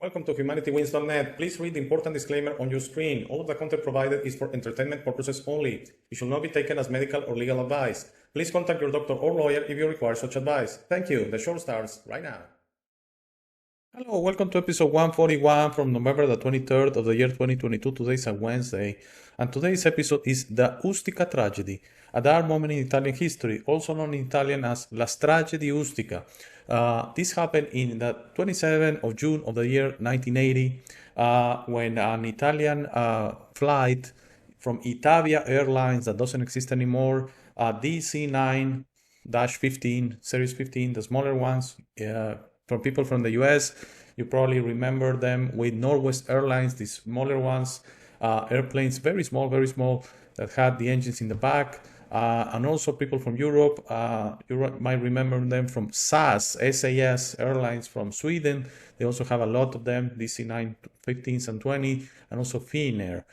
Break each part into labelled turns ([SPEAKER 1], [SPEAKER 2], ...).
[SPEAKER 1] Welcome to HumanityWins.net. Please read the important disclaimer on your screen. All of the content provided is for entertainment purposes only. It should not be taken as medical or legal advice. Please contact your doctor or lawyer if you require such advice. Thank you. The show starts right now. Hello, welcome to episode 141 from November the 23rd of the year 2022. Today is a Wednesday, and today's episode is the Ustica tragedy, a dark moment in Italian history, also known in Italian as La Strage di Ustica. This happened in the 27th of June of the year 1980, when an Italian flight from Itavia Airlines that doesn't exist anymore, DC-9-15, Series 15, the smaller ones, for people from the US, you probably remember them with Northwest Airlines, these smaller ones, airplanes, very small, that had the engines in the back. And also people from Europe, you might remember them from SAS Airlines from Sweden. They also have a lot of them, DC-9, 15s and 20, and also Finnair.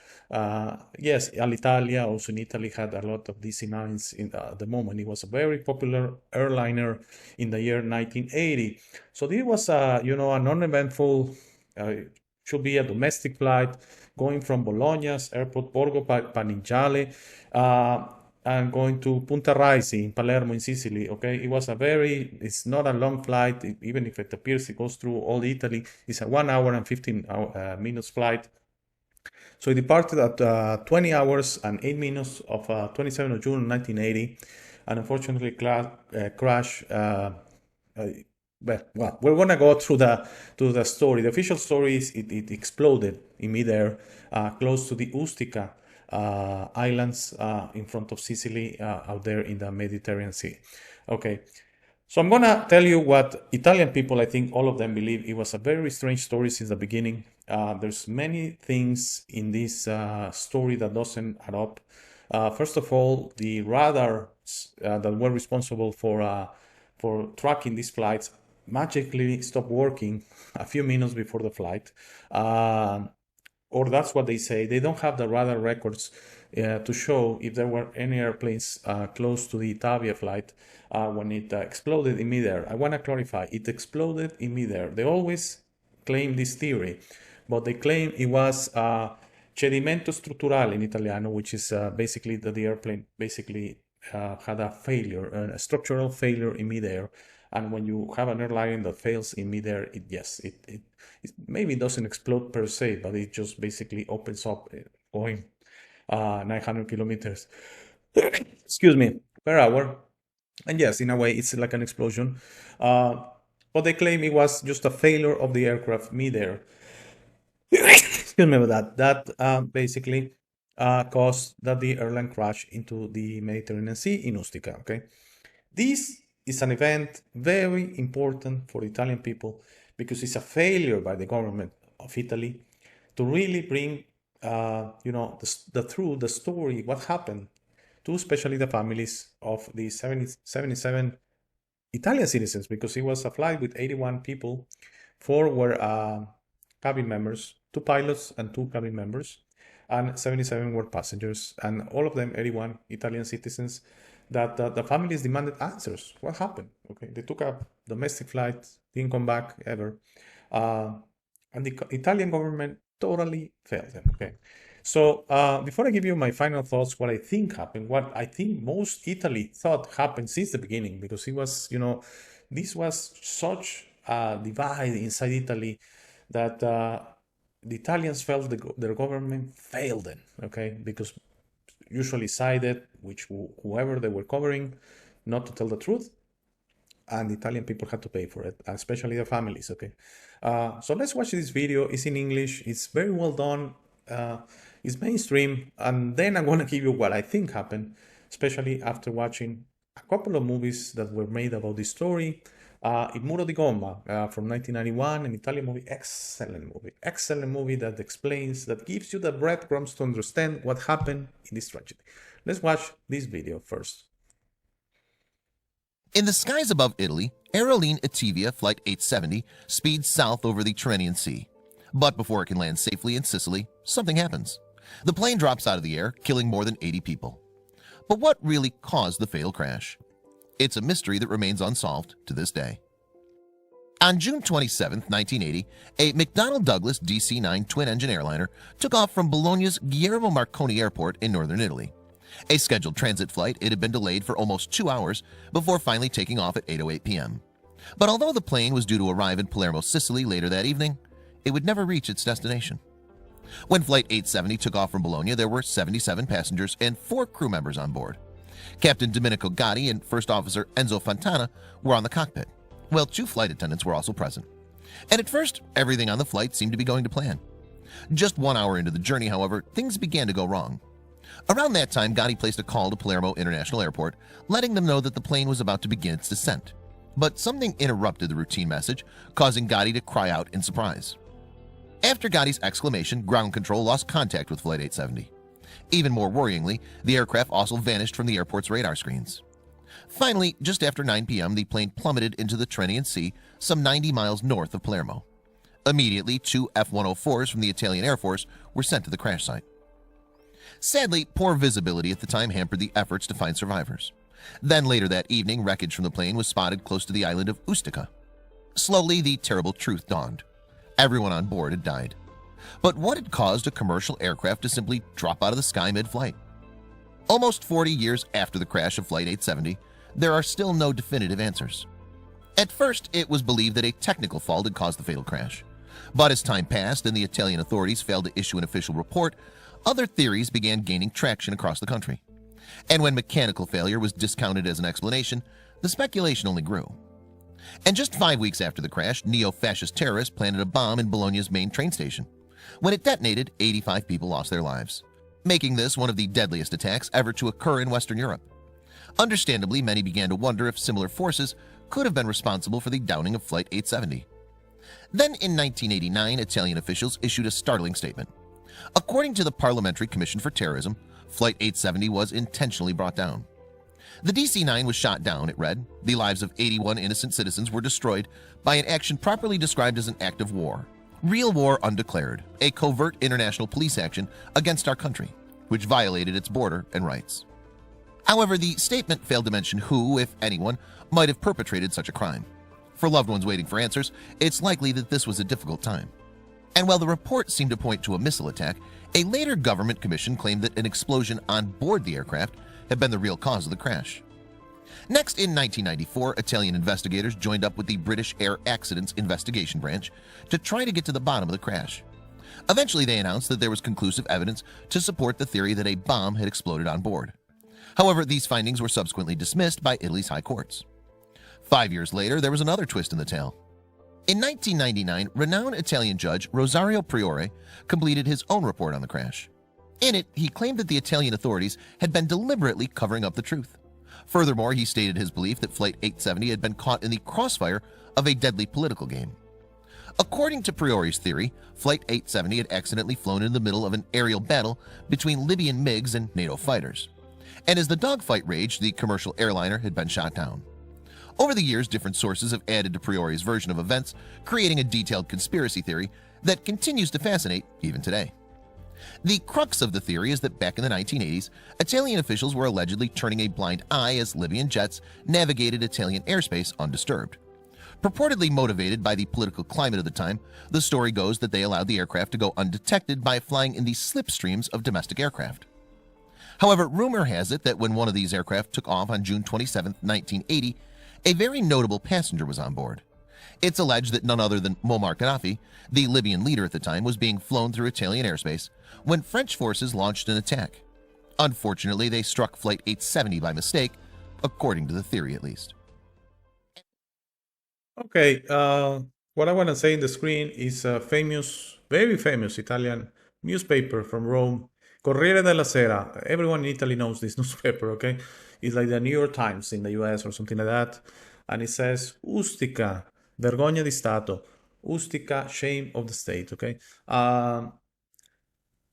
[SPEAKER 1] Yes, Alitalia also in Italy had a lot of DC-9s at the moment. It was a very popular airliner in the year 1980. So this was, a non-eventful, should be a domestic flight going from Bologna's airport Borgo Panigale, and going to Punta Raisi in Palermo in Sicily. Okay, it's not a long flight, even if it appears it goes through all Italy. It's a 1 hour and 15 minutes flight. So it departed at 20 hours and 8 minutes of 27th of June 1980, and unfortunately crashed. Well, we're gonna go through the story. The official story is it exploded in midair close to the Ustica islands in front of Sicily, out there in the Mediterranean Sea. Okay, so I'm gonna tell you what Italian people, I think all of them believe it was a very strange story since the beginning. There's many things in this story that doesn't add up. First of all, the radars that were responsible for tracking these flights magically stopped working a few minutes before the flight. Or that's what they say. They don't have the radar records to show if there were any airplanes close to the Itavia flight when it exploded in midair. I want to clarify, it exploded in midair. They always claim this theory, but they claim it was cedimento strutturale in Italiano, which is basically that the airplane basically had a failure, a structural failure in midair. And when you have an airline that fails in midair, it maybe doesn't explode per se, but it just basically opens up going 900 kilometers excuse me, per hour. And yes, in a way, it's like an explosion. But they claim it was just a failure of the aircraft midair. Excuse me about that. That basically caused that the airline crashed into the Mediterranean Sea in Ustica. Okay, this is an event very important for Italian people because it's a failure by the government of Italy to really bring, the truth, the story, what happened to especially the families of the 77 Italian citizens, because it was a flight with 81 people. 4 were cabin members, 2 pilots and 2 cabin members, and 77 were passengers, and all of them 81 Italian citizens. That the families demanded answers. What happened? Okay, they took a domestic flight, didn't come back ever, and the Italian government totally failed them. Okay, so before I give you my final thoughts, what I think happened, what I think most Italy thought happened since the beginning, because it was, this was such a divide inside Italy that the Italians felt their government failed them. Okay, because usually sided which whoever they were covering not to tell the truth, and the Italian people had to pay for it, especially the families. Okay, so let's watch this video. It's in English, it's very well done, it's mainstream, and then I'm going to give you what I think happened, especially after watching a couple of movies that were made about this story. Il Muro di Gomma from 1991, an Italian movie, excellent movie that explains, that gives you the breadcrumbs to understand what happened in this tragedy. Let's watch this video first.
[SPEAKER 2] In the skies above Italy, Aeroline Itavia Flight 870 speeds south over the Tyrrhenian Sea. But before it can land safely in Sicily, something happens. The plane drops out of the air, killing more than 80 people. But what really caused the fatal crash? It's a mystery that remains unsolved to this day. On June 27, 1980, a McDonnell Douglas DC-9 twin-engine airliner took off from Bologna's Guillermo Marconi Airport in northern Italy. A scheduled transit flight, it had been delayed for almost 2 hours before finally taking off at 8:08 p.m. But although the plane was due to arrive in Palermo, Sicily later that evening, it would never reach its destination. When Flight 870 took off from Bologna, there were 77 passengers and 4 crew members on board. Captain Domenico Gotti and First Officer Enzo Fontana were on the cockpit, while 2 flight attendants were also present. And at first, everything on the flight seemed to be going to plan. Just 1 hour into the journey, however, things began to go wrong. Around that time, Gotti placed a call to Palermo International Airport, letting them know that the plane was about to begin its descent. But something interrupted the routine message, causing Gotti to cry out in surprise. After Gotti's exclamation, ground control lost contact with Flight 870. Even more worryingly, the aircraft also vanished from the airport's radar screens. Finally, just after 9 p.m., the plane plummeted into the Tyrrhenian Sea, some 90 miles north of Palermo. Immediately, 2 F-104s from the Italian Air Force were sent to the crash site. Sadly, poor visibility at the time hampered the efforts to find survivors. Then later that evening, wreckage from the plane was spotted close to the island of Ustica. Slowly, the terrible truth dawned. Everyone on board had died. But what had caused a commercial aircraft to simply drop out of the sky mid-flight? Almost 40 years after the crash of Flight 870, there are still no definitive answers. At first, it was believed that a technical fault had caused the fatal crash. But as time passed and the Italian authorities failed to issue an official report, other theories began gaining traction across the country. And when mechanical failure was discounted as an explanation, the speculation only grew. And just 5 weeks after the crash, neo-fascist terrorists planted a bomb in Bologna's main train station. When it detonated, 85 people lost their lives, making this one of the deadliest attacks ever to occur in Western Europe. Understandably, many began to wonder if similar forces could have been responsible for the downing of Flight 870. Then in 1989, Italian officials issued a startling statement. According to the Parliamentary Commission for Terrorism, Flight 870 was intentionally brought down. The DC-9 was shot down, it read. The lives of 81 innocent citizens were destroyed by an action properly described as an act of war. Real war undeclared, a covert international police action against our country, which violated its border and rights. However, the statement failed to mention who, if anyone, might have perpetrated such a crime. For loved ones waiting for answers, it's likely that this was a difficult time. And while the report seemed to point to a missile attack, a later government commission claimed that an explosion on board the aircraft had been the real cause of the crash. Next, in 1994, Italian investigators joined up with the British Air Accidents Investigation Branch to try to get to the bottom of the crash. Eventually, they announced that there was conclusive evidence to support the theory that a bomb had exploded on board. However, these findings were subsequently dismissed by Italy's high courts. 5 years later, there was another twist in the tale. In 1999, renowned Italian judge Rosario Priore completed his own report on the crash. In it, he claimed that the Italian authorities had been deliberately covering up the truth. Furthermore, he stated his belief that Flight 870 had been caught in the crossfire of a deadly political game. According to Priore's theory, Flight 870 had accidentally flown in the middle of an aerial battle between Libyan MiGs and NATO fighters. And as the dogfight raged, the commercial airliner had been shot down. Over the years, different sources have added to Priore's version of events, creating a detailed conspiracy theory that continues to fascinate even today. The crux of the theory is that back in the 1980s, Italian officials were allegedly turning a blind eye as Libyan jets navigated Italian airspace undisturbed. Purportedly motivated by the political climate of the time, the story goes that they allowed the aircraft to go undetected by flying in the slipstreams of domestic aircraft. However, rumor has it that when one of these aircraft took off on June 27, 1980, a very notable passenger was on board. It's alleged that none other than Muammar Gaddafi, the Libyan leader at the time, was being flown through Italian airspace when French forces launched an attack. Unfortunately, they struck Flight 870 by mistake, according to the theory at least.
[SPEAKER 1] Okay, what I want to say in the screen is a famous, very famous Italian newspaper from Rome, Corriere della Sera. Everyone in Italy knows this newspaper, okay? It's like the New York Times in the US or something like that. And it says, Ustica, vergogna di Stato. Ustica, shame of the state, okay?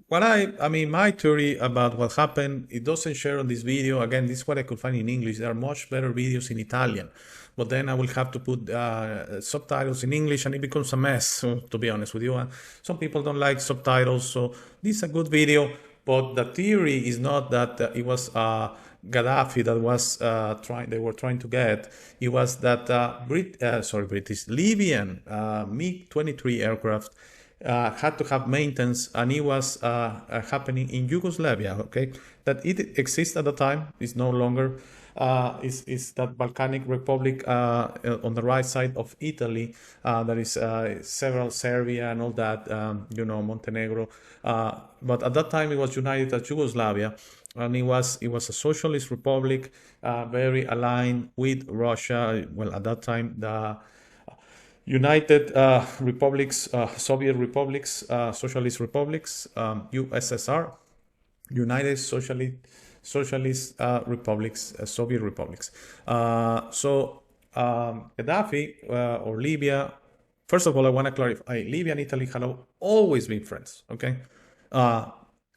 [SPEAKER 1] My theory about what happened, it doesn't share on this video. Again, this is what I could find in English. There are much better videos in Italian. But then I will have to put subtitles in English and it becomes a mess, to be honest with you. Some people don't like subtitles, so this is a good video. But the theory is not that it was Gaddafi that was they were trying to get, it was that British Libyan MiG-23 aircraft had to have maintenance, and it was happening in Yugoslavia. Okay, that it exists at the time is no longer. Is that Balkanic Republic on the right side of Italy? There is several Serbia and all that, Montenegro. But at that time it was united as Yugoslavia, and it was a socialist republic, very aligned with Russia. Well, at that time the United Republics, Soviet republics, socialist republics, USSR, United Socialist Republics, Soviet republics. Gaddafi or Libya. First of all, I want to clarify: Libya and Italy have always been friends. Okay, a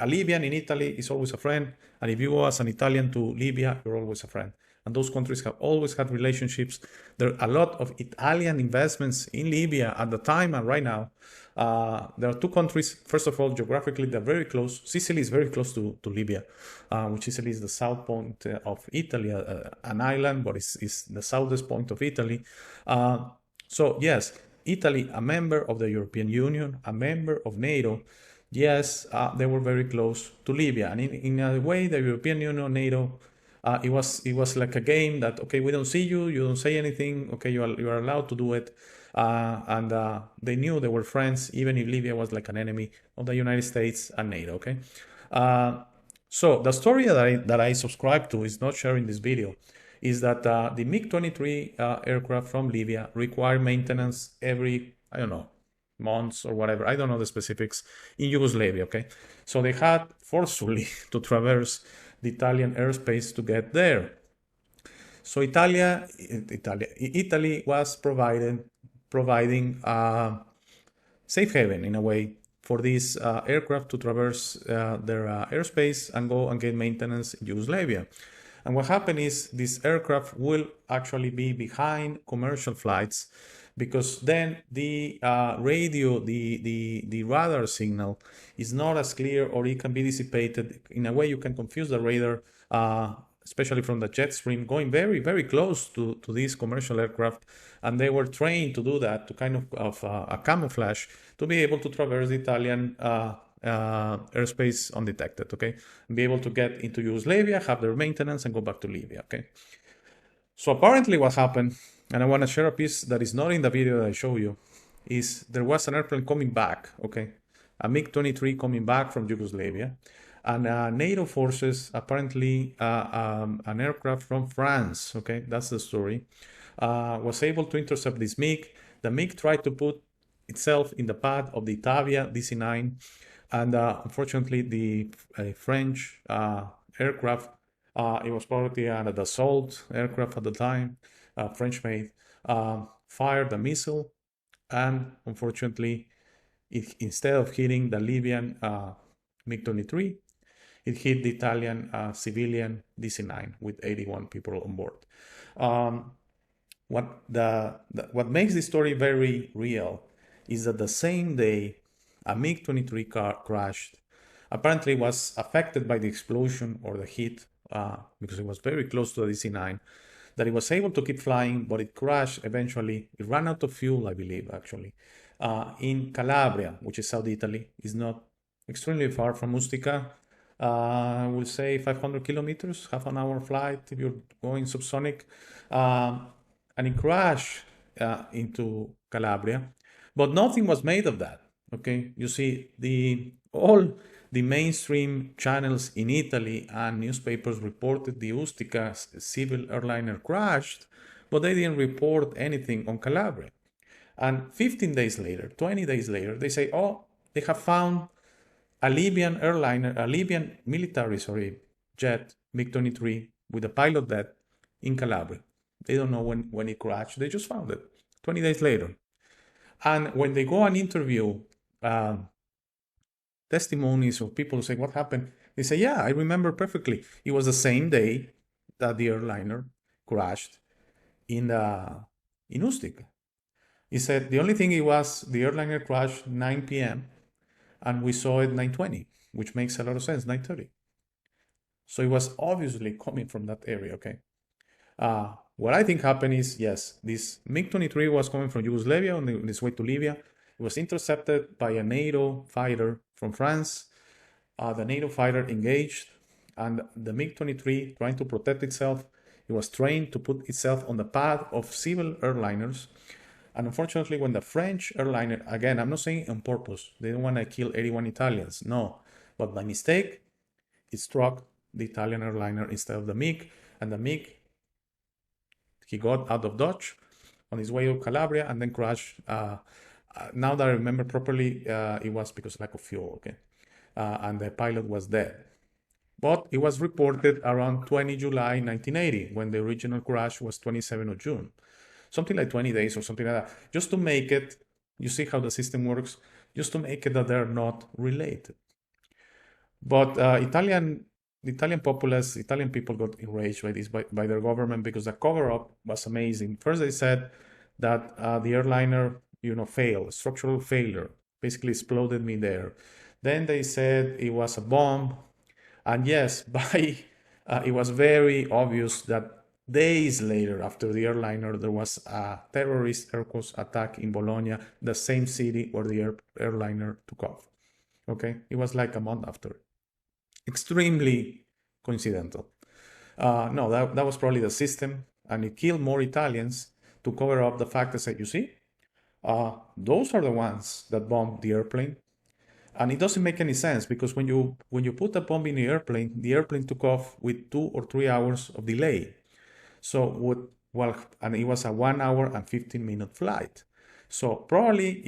[SPEAKER 1] Libyan in Italy is always a friend, and if you go as an Italian to Libya, you're always a friend. And those countries have always had relationships. There are a lot of Italian investments in Libya at the time and right now. There are two countries. First of all, geographically, they're very close. Sicily is very close to Libya, which Sicily is the south point of Italy, an island, but it's the southest point of Italy. So yes, Italy, a member of the European Union, a member of NATO, yes, they were very close to Libya. And in a way, the European Union, NATO, it was like a game that, okay, we don't see you, you don't say anything, okay, you are allowed to do it. And they knew they were friends, even if Libya was like an enemy of the United States and NATO, okay? So the story that I subscribe to is not sharing this video, is that the MiG-23 aircraft from Libya require maintenance every, I don't know, months or whatever. I don't know the specifics in Yugoslavia, okay? So they had forcefully to traverse the Italian airspace to get there. So Italy was providing safe haven in a way for these aircraft to traverse their airspace and go and get maintenance in Yugoslavia. And what happened is this aircraft will actually be behind commercial flights, because then the radio, the radar signal is not as clear, or it can be dissipated. In a way, you can confuse the radar, especially from the jet stream, going very, very close to these commercial aircraft. And they were trained to do that, to kind of a camouflage, to be able to traverse the Italian airspace undetected, okay? And be able to get into Yugoslavia, have their maintenance, and go back to Libya, okay? So apparently what happened, and I want to share a piece that is not in the video that I show you, is there was an airplane coming back, okay? A MiG-23 coming back from Yugoslavia, and NATO forces, apparently an aircraft from France, okay? That's the story, was able to intercept this MiG. The MiG tried to put itself in the path of the Itavia DC-9, and unfortunately the French aircraft, it was probably an Dassault aircraft at the time, French-made, fired a missile, and unfortunately, instead of hitting the Libyan MiG-23, it hit the Italian civilian DC-9 with 81 people on board. What makes this story very real is that the same day a MiG-23 car crashed, apparently was affected by the explosion or the heat, because it was very close to the DC-9, that it was able to keep flying, but it crashed eventually. It ran out of fuel, I believe, actually, in Calabria, which is South Italy. It's not extremely far from Ustica. I will say 500 kilometers, half an hour flight if you're going subsonic. And it crashed into Calabria, but nothing was made of that, okay? You see, all the mainstream channels in Italy and newspapers reported the Ustica civil airliner crashed, but they didn't report anything on Calabria. And 15 days later, 20 days later, they say, oh, they have found a Libyan airliner, a Libyan military, jet, MiG-23, with a pilot dead in Calabria. They don't know when it crashed. They just found it 20 days later. And when they go and interview testimonies of people who say, what happened? They say, yeah, I remember perfectly. It was the same day that the airliner crashed in Ustica. He said, the only thing it was, the airliner crashed 9 p.m. and we saw it 9:20, which makes a lot of sense, 9:30. So it was obviously coming from that area, okay? What I think happened is, yes, this MiG-23 was coming from Yugoslavia on its way to Libya. It was intercepted by a NATO fighter from France. The NATO fighter engaged, and the MiG-23, trying to protect itself, it was trained to put itself on the path of civil airliners. And unfortunately, when the French airliner, again, I'm not saying on purpose, they don't want to kill 81 Italians, no. But by mistake, it struck the Italian airliner instead of the MiG, and the MiG, he got out of Dodge on his way to Calabria and then crashed. Now that I remember properly, it was because of lack of fuel, okay? And the pilot was dead. But it was reported around 20 July 1980, when the original crash was 27 of June. Something like 20 days or something like that. Just to make it, you see how the system works, just to make it that they're not related. But the Italian populace, Italian people got enraged by this, by their government, because the cover-up was amazing. First, they said that the airliner, failed, structural failure, basically exploded midair. Then they said it was a bomb. And yes, it was very obvious that days later, after the airliner, there was a terrorist air force attack in Bologna, the same city where the airliner took off. Okay, it was like a month after. Extremely coincidental. No, that was probably the system, and it killed more Italians to cover up the fact that, you see, those are the ones that bombed the airplane. And it doesn't make any sense, because when you put a bomb in the airplane took off with 2 or 3 hours of delay. So and it was a 1 hour and 15-minute flight. So probably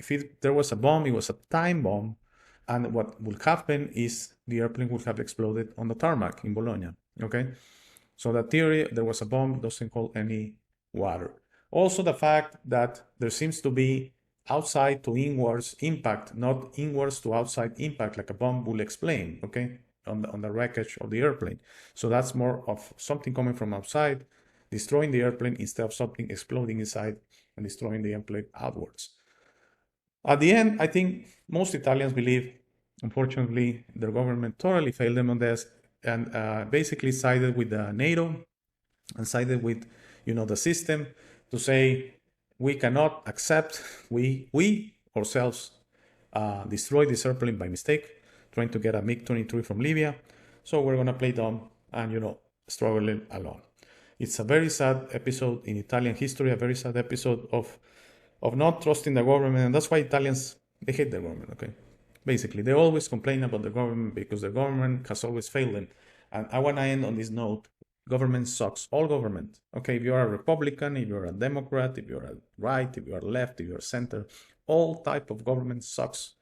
[SPEAKER 1] if there was a bomb, it was a time bomb, and what would happen is the airplane would have exploded on the tarmac in Bologna. Okay, so the theory there was a bomb doesn't hold any water. Also, the fact that there seems to be outside to inwards impact, not inwards to outside impact, like a bomb will explain, okay, on the wreckage of the airplane. So that's more of something coming from outside, destroying the airplane, instead of something exploding inside and destroying the airplane outwards. At the end, I think most Italians believe, unfortunately, their government totally failed them on this, and basically sided with the NATO and sided with, the system to say, we cannot accept, we ourselves destroyed this airplane by mistake, trying to get a MiG-23 from Libya. So we're going to play dumb and, struggling alone. It's a very sad episode in Italian history, a very sad episode of not trusting the government. And that's why Italians, they hate the government, okay? Basically, they always complain about the government because the government has always failed them. And I want to end on this note. Government sucks. All government. Okay, if you're a Republican, if you're a Democrat, if you're a right, if you're left, if you're center, all type of government sucks.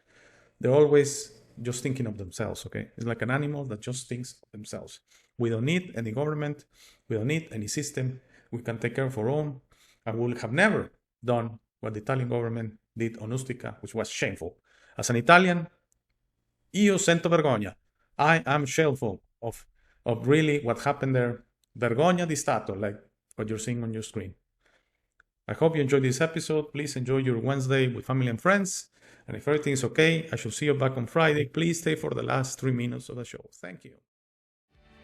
[SPEAKER 1] They're always just thinking of themselves, okay? It's like an animal that just thinks of themselves. We don't need any government. We don't need any system. We can take care of our own. And we will have never done what the Italian government did on Ustica, which was shameful. As an Italian, io sento vergogna. I am shameful of really what happened there. Vergogna di Stato, like what you're seeing on your screen. I hope you enjoyed this episode. Please enjoy your Wednesday with family and friends. And if everything is okay, I shall see you back on Friday. Please stay for the last 3 minutes of the show. Thank you.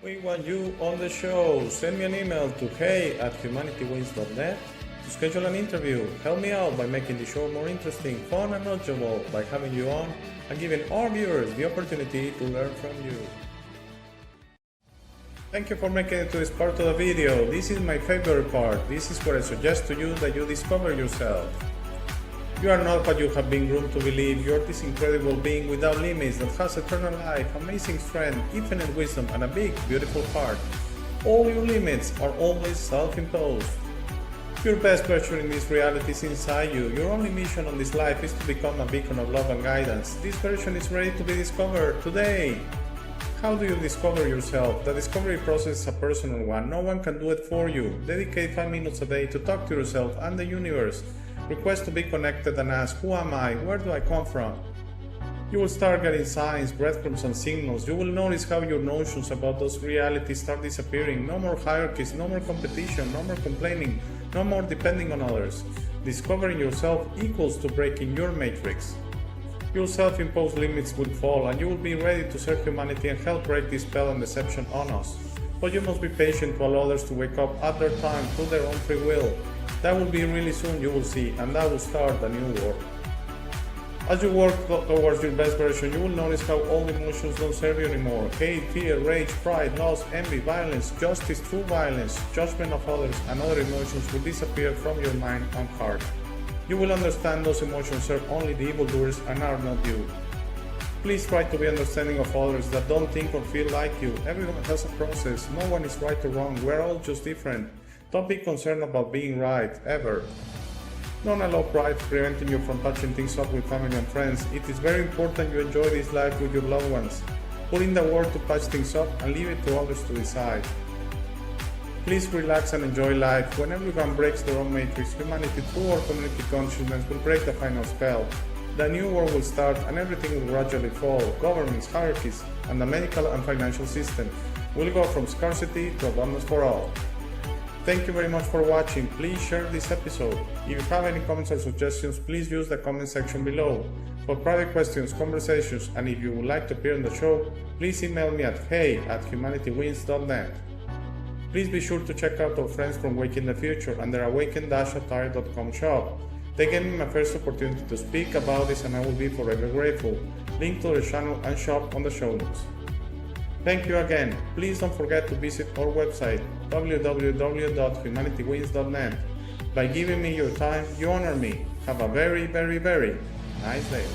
[SPEAKER 1] We want you on the show. Send me an email to hey@humanityways.net to schedule an interview. Help me out by making the show more interesting, fun, and knowledgeable by having you on and giving our viewers the opportunity to learn from you. Thank you for making it to this part of the video. This is my favorite part. This is where I suggest to you that you discover yourself. You are not what you have been groomed to believe. You are this incredible being without limits that has eternal life, amazing strength, infinite wisdom, and a big, beautiful heart. All your limits are always self-imposed. Your best version in this reality is inside you. Your only mission on this life is to become a beacon of love and guidance. This version is ready to be discovered today. How do you discover yourself? The discovery process is a personal one. No one can do it for you. Dedicate 5 minutes a day to talk to yourself and the universe. Request to be connected and ask, who am I? Where do I come from? You will start getting signs, breadcrumbs, and signals. You will notice how your notions about those realities start disappearing. No more hierarchies, no more competition, no more complaining, no more depending on others. Discovering yourself equals to breaking your matrix. Your self-imposed limits will fall and you will be ready to serve humanity and help break this spell and deception on us. But you must be patient to allow others to wake up at their time through their own free will. That will be really soon, you will see, and that will start a new war. As you work towards your best version, you will notice how all emotions don't serve you anymore. Hate, fear, rage, pride, loss, envy, violence, justice, true violence, judgment of others, and other emotions will disappear from your mind and heart. You will understand those emotions serve only the evildoers and are not you. Please try to be understanding of others that don't think or feel like you. Everyone has a process. No one is right or wrong. We're all just different. Don't be concerned about being right, ever. Don't allow pride preventing you from patching things up with family and friends. It is very important you enjoy this life with your loved ones. Put in the work to patch things up and leave it to others to decide. Please relax and enjoy life. When everyone breaks their own matrix, humanity through our community consciousness will break the final spell. The new world will start and everything will gradually fall. Governments, hierarchies, and the medical and financial system will go from scarcity to abundance for all. Thank you very much for watching. Please share this episode. If you have any comments or suggestions, please use the comment section below. For private questions, conversations, and if you would like to appear on the show, please email me at hey@humanitywins.net. Please be sure to check out our friends from Waking the Future and their awaken-attire.com shop. They gave me my first opportunity to speak about this and I will be forever grateful. Link to their channel and shop on the show notes. Thank you again. Please don't forget to visit our website www.humanitywins.net. By giving me your time, you honor me. Have a very, very, very nice day.